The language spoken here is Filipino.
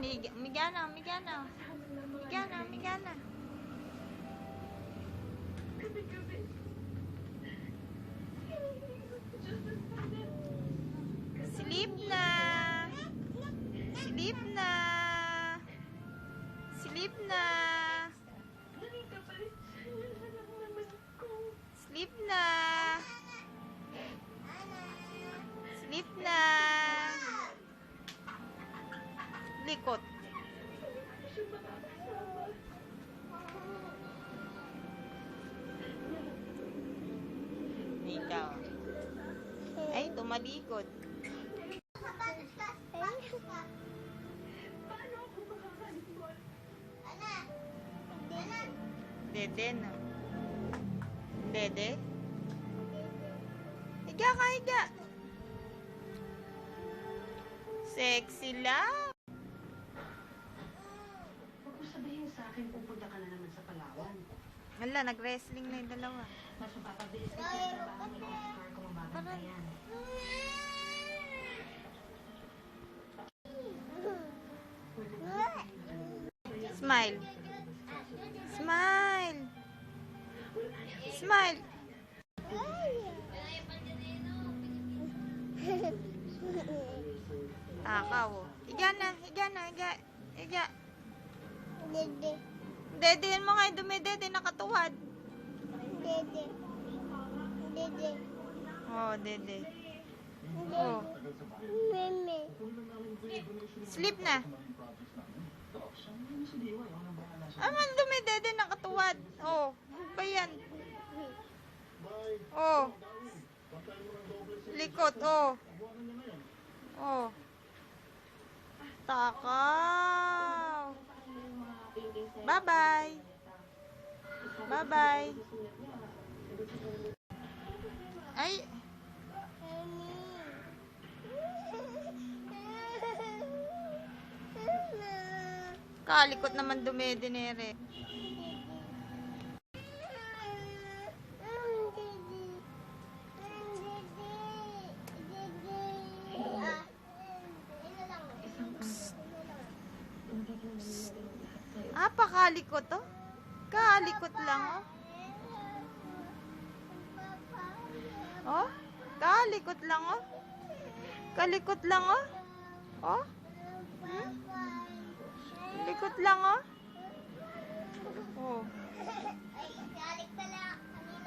Umiga na. Sleep na. Sleep na. Sleep na. Sleep na. Sleep na. Likot. Ikaw. Ay, tumalikod. Dede na. Dede? Higa ka, higa. Sexy lang. Huwag mo sabihin sa akin, pupunta ka na naman sa Palawan. Wala, nag-wrestling na yung dalawa. Mas mapapabilis ka sa trabaho ni Oscar kung mababantayan. Smile. Smile. Smile. Takaw. Higa na. Higa. Dede. Dedein mo nga yung dumidede, nakatuwad. Dede. Oh, dede. Oh. Meme. Sleep na. Aman dumidede, nakatuwad. Oh, ano ba yan? Oh. Likot, oh. Oh. Takaw. Bye-bye. Bye-bye. Ay. Kalikot naman dumedinere. Pakalikot oh. Kalikot lang oh. Oh, kalikot lang oh. Kalikot lang oh. Oh. Likot lang oh.